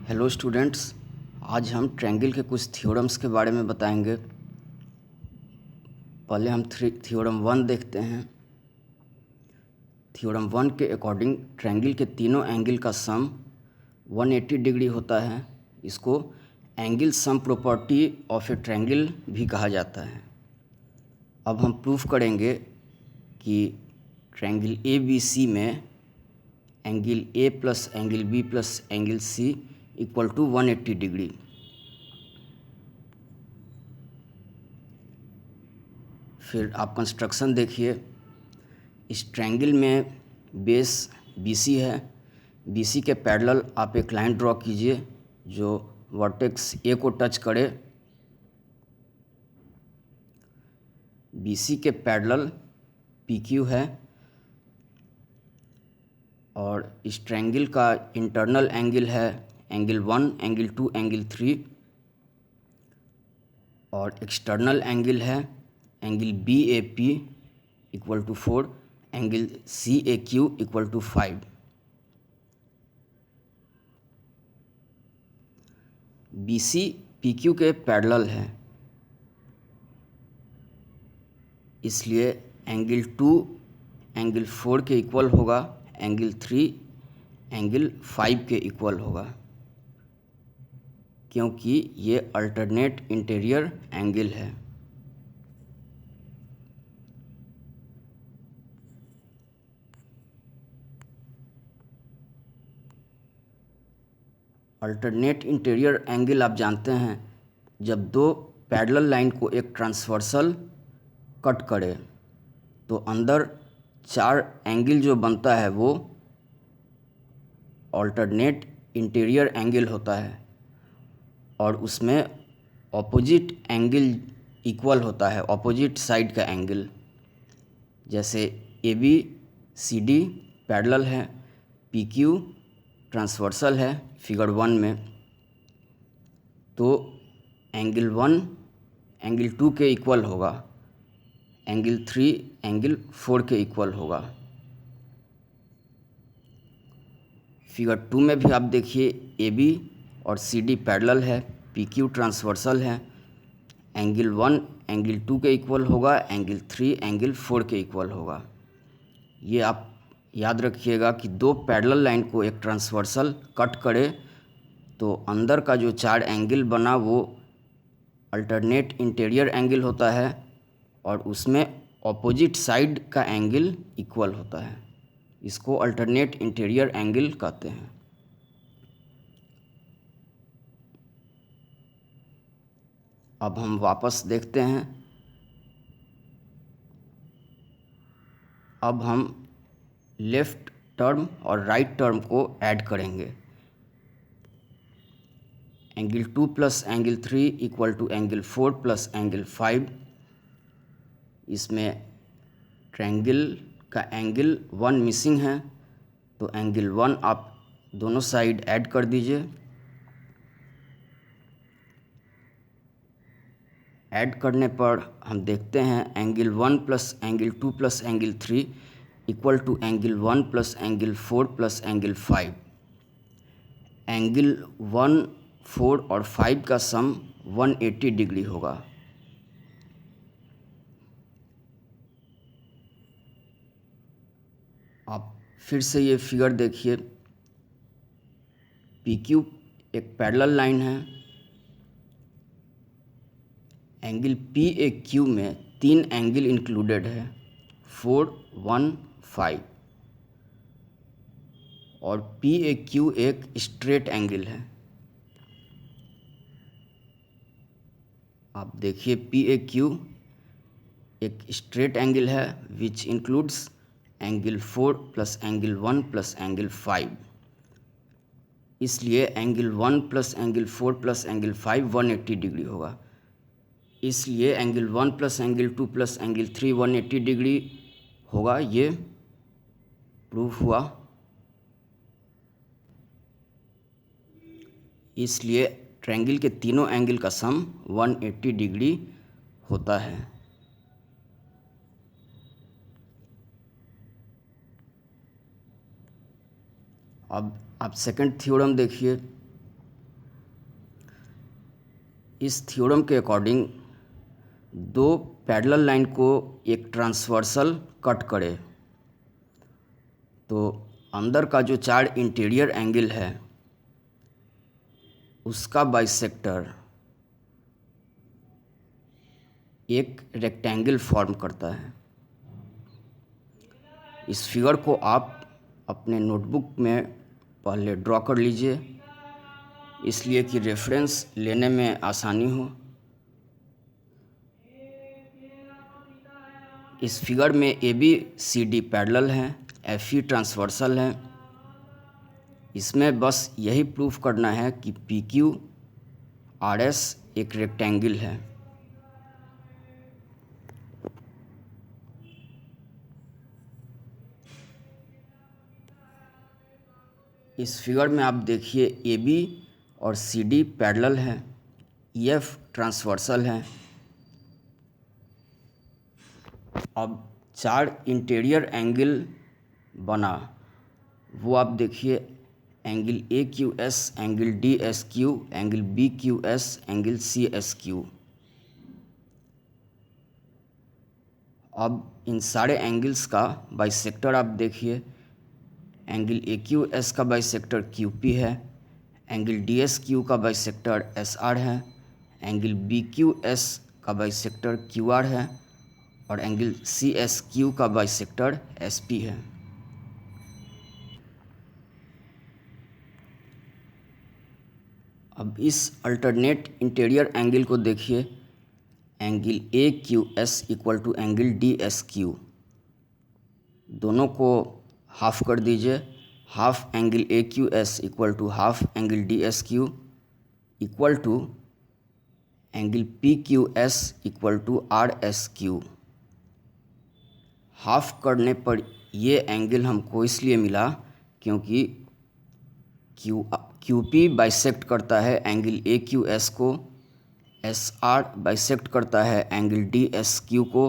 Hello students, आज हम triangle के कुछ थ्योरम्स के बारे में बताएंगे। पहले हम थ्योरम 1 देखते हैं। थ्योरम 1 के अकॉर्डिंग ट्रायंगल के तीनों एंगल का सम 180 डिग्री होता है। इसको angle sum property of A triangle भी कहा जाता है। अब हम प्रूफ करेंगे कि ट्रायंगल ए बी सी में angle A plus angle B plus angle C equal to 180 degree. फिर आप कंस्ट्रक्शन देखिए। इस ट्रायंगल में बेस BC है। BC के पैरेलल आप एक लाइन ड्रॉ कीजिए जो वर्टेक्स A को टच करे। BC के पैरेलल PQ है और इस ट्रायंगल का इंटरनल एंगल है एंगल 1, एंगल 2, एंगल 3 और एक्सटर्नल एंगल है angle BAP equal to 4, angle CAQ equal to 5। BC PQ के पैरेलल है, इसलिए एंगल 2 एंगल 4 के इक्वल होगा, एंगल 3 एंगल 5 के इक्वल होगा, क्योंकि ये अल्टरनेट इंटीरियर एंगल है। अल्टरनेट इंटीरियर एंगल आप जानते हैं, जब दो पैरेलल लाइन को एक ट्रांसवर्सल कट करे तो अंदर 4 एंगल जो बनता है वो अल्टरनेट इंटीरियर एंगल होता है और उसमें ऑपोजिट एंगल इक्वल होता है, ऑपोजिट साइड का एंगल। जैसे AB CD पैरेलल है, PQ ट्रांसवर्सल है फिगर 1 में, तो एंगल 1 एंगल 2 के इक्वल होगा, एंगल 3 एंगल 4 के इक्वल होगा। फिगर 2 में भी आप देखिए AB और CD पैरेलल है, PQ ट्रांसवर्सल है, एंगल 1 एंगल 2 के इक्वल होगा, एंगल 3 एंगल 4 के इक्वल होगा। ये आप याद रखिएगा कि दो पैरेलल लाइन को एक ट्रांसवर्सल कट करे तो अंदर का जो 4 एंगल बना वो अल्टरनेट इंटीरियर एंगल होता है और उसमें ऑपोजिट साइड का एंगल इक्वल होता है। इसको अल्टरनेट इंटीरियर एंगल कहते हैं। अब हम वापस देखते हैं। अब हम लेफ़्ट टर्म और राइट टर्म को ऐड करेंगे। Angle 2 plus angle 3 equal to angle 4 plus angle 5। इसमें ट्रायंगल का एंगल 1 मिसिंग है, तो एंगल 1 आप दोनों साइड ऐड कर दीजिए। ऐड करने पर हम देखते हैं angle 1 plus angle 2 plus angle 3 equal to angle 1 plus angle 4 plus angle 5। Angle 1, 4 और 5 का सम 180 डिग्री होगा। आप फिर से ये फिगर देखिए। PQ एक पैरेलल लाइन है। एंगल PAQ में 3 एंगल इंक्लूडेड है, 4, 1, 5 और PAQ एक स्ट्रेट एंगल है। आप देखिए PAQ एक स्ट्रेट एंगल है which includes angle 4 plus angle 1 plus angle 5। इसलिए angle 1 plus angle 4 plus angle 5 180 degree होगा। इसलिए angle 1 plus angle 2 plus angle 3 180 degree होगा। ये प्रूफ हुआ। इसलिए ट्रायंगल के तीनों एंगल का सम 180 डिग्री होता है। अब आप सेकंड थ्योरम देखिए। इस थ्योरम के अकॉर्डिंग दो पैरेलल लाइन को एक ट्रांसवर्सल कट करे तो अंदर का जो 4 इंटीरियर एंगल है उसका बाइसेक्टर एक रेक्टेंगल फॉर्म करता है। इस फिगर को आप अपने नोटबुक में पहले ड्रॉ कर लीजिए, इसलिए कि रेफरेंस लेने में आसानी हो। इस फिगर में A B C D parallel हैं, एफ ई ट्रांसवर्सल है। इसमें बस यही प्रूफ करना है कि पी क्यू आर एस एक रेक्टेंगल है। इस फिगर में आप देखिए ए बी और सी डी पैरेलल हैं, ई एफ ट्रांसवर्सल है। अब 4 इंटीरियर एंगल बना वो आप देखिए, angle A Q S, angle D S Q, angle B Q S, angle C S Q. अब इन सारे एंगल्स का बाइसेक्टर आप देखिए, एंगल ए क्यू एस का बाइसेक्टर क्यू पी है, एंगल डी एस क्यू का बाइसेक्टर एस आर है, एंगल बी क्यू एस का बाइसेक्टर क्यू आर है और एंगल सी एस क्यू का बाइसेक्टर एस पी है। अब इस अल्टरनेट इंटीरियर एंगल को देखिए, angle A Q S equal to angle D S Q. दोनों को हाफ कर दीजिए, half angle A Q S equal to half angle D S Q equal to angle P Q S equal to R S Q. Half करने पर ये angle हमको इसलिए मिला क्योंकि क्यू पी बाइसेक्ट करता है एंगल ए क्यू एस को, एस आर बाइसेक्ट करता है एंगल डी एस क्यू को,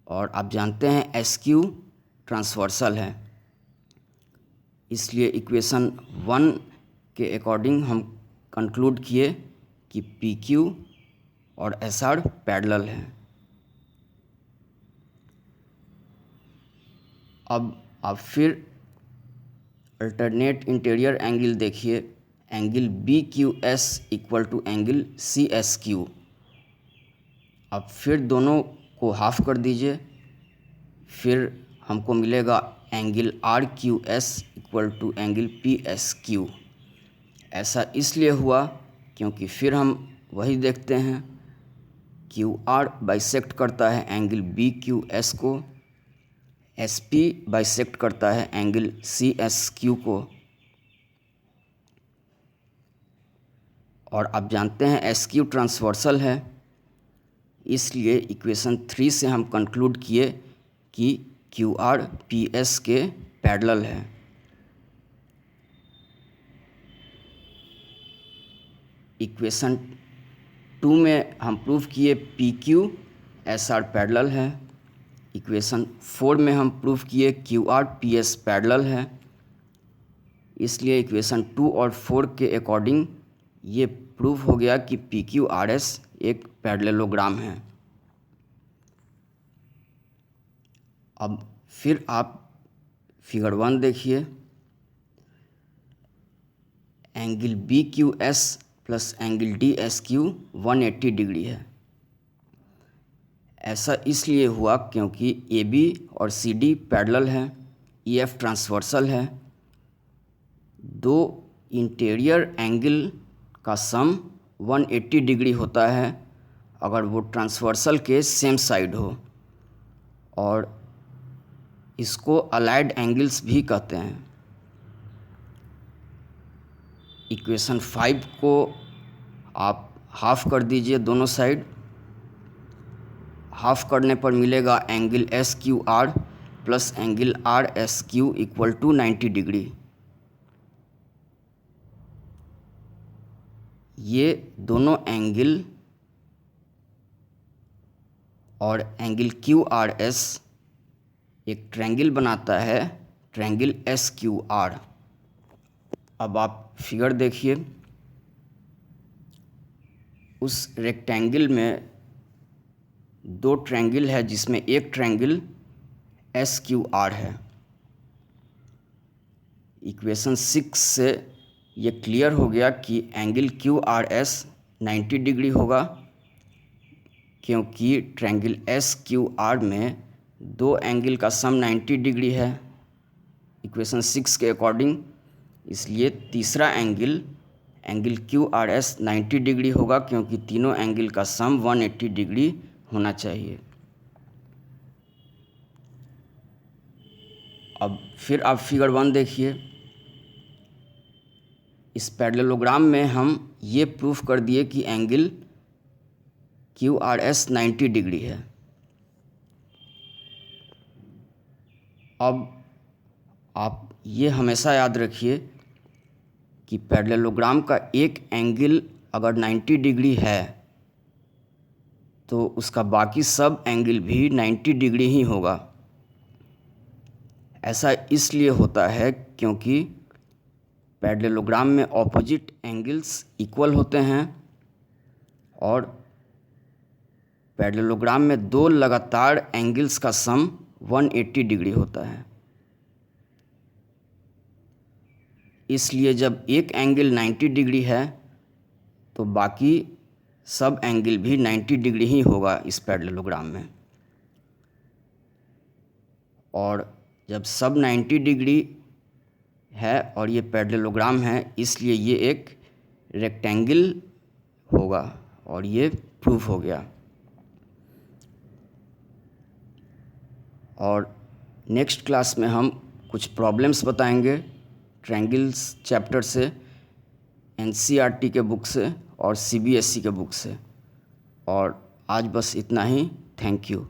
और आप जानते हैं एस क्यू ट्रांसवर्सल है। इसलिए इक्वेशन 1 के अकॉर्डिंग हम कंक्लूड किए कि पी क्यू और एस आर पैरेलल हैं। अब आप फिर अल्टरनेट इंटीरियर एंगल देखिए, angle B Q S equal to angle C S Q. अब फिर दोनों को हाफ कर दीजिए, फिर हमको मिलेगा angle R Q S equal to angle P S Q. ऐसा इसलिए हुआ क्योंकि फिर हम वही देखते हैं, क्यू आर बाइसेक्ट करता है एंगल बी क्यू एस को, एस पी बाइसेक्ट करता है एंगल सी एस क्यू को, और आप जानते हैं एस क्यू ट्रांसवर्सल है। इसलिए इक्वेशन 3 से हम कंक्लूड किए कि क्यू आर पी एस के पैरेलल है। इक्वेशन 2 में हम प्रूव किए P Q S R parallel है। इक्वेशन 4 में हम प्रूव किए Q R P S parallel है। इसलिए इक्वेशन 2 और 4 के अकॉर्डिंग ये प्रूव हो गया कि पी क्यू आर एस एक पैरेललोग्राम है। अब फिर आप फिगर 1 देखिए, angle B Q S plus angle D S Q 180 degree है। ऐसा इसलिए हुआ क्योंकि ए बी और सी डी पैरेलल हैं, ई एफ ट्रांसवर्सल है। दो इंटीरियर एंगल का सम 180 डिग्री होता है अगर वो ट्रांसवर्सल के सेम साइड हो, और इसको अलाइड एंगल्स भी कहते हैं। इक्वेशन 5 को आप हाफ कर दीजिए दोनों साइड, हाफ करने पर मिलेगा angle S Q R plus angle R S Q equal to 90 degree. ये दोनों एंगल और एंगल क्यू आर एस एक ट्रायंगल बनाता है, ट्रायंगल एस क्यू आर। अब आप फिगर देखिए, उस रेक्टेंगल में दो ट्रायंगल है जिसमें एक ट्रायंगल SQR है। इक्वेशन 6 से ये क्लियर हो गया कि एंगल QRS 90 डिग्री होगा, क्योंकि ट्रायंगल SQR में दो एंगल का सम 90 डिग्री है इक्वेशन 6 के अकॉर्डिंग। इसलिए तीसरा एंगल QRS 90 डिग्री होगा, क्योंकि तीनों एंगल का सम 180 डिग्री होना चाहिए। अब फिर आप फिगर 1 देखिए। इस पैरेललोग्राम में हम ये प्रूफ कर दिए कि एंगल QRS 90 डिग्री है। अब आप ये हमेशा याद रखिए कि पैरेललोग्राम का एक एंगल अगर 90 डिग्री है तो उसका बाकी सब एंगल भी 90 डिग्री ही होगा। ऐसा इसलिए होता है क्योंकि पैरेललोग्राम में ऑपोजिट एंगल्स इक्वल होते हैं और पैरेललोग्राम में दो लगातार एंगल्स का सम 180 डिग्री होता है। इसलिए जब एक एंगल 90 डिग्री है तो बाकी सब एंगल भी 90 डिग्री ही होगा इस पैरेललोग्राम में। और जब सब 90 डिग्री है और ये पैरेललोग्राम है, इसलिए ये एक रेक्टेंगल होगा और ये प्रूफ हो गया। और नेक्स्ट क्लास में हम कुछ प्रॉब्लम्स बताएंगे ट्रायंगल्स चैप्टर से, NCERT के बुक से और CBSE के बुक से। और आज बस इतना ही। Thank you.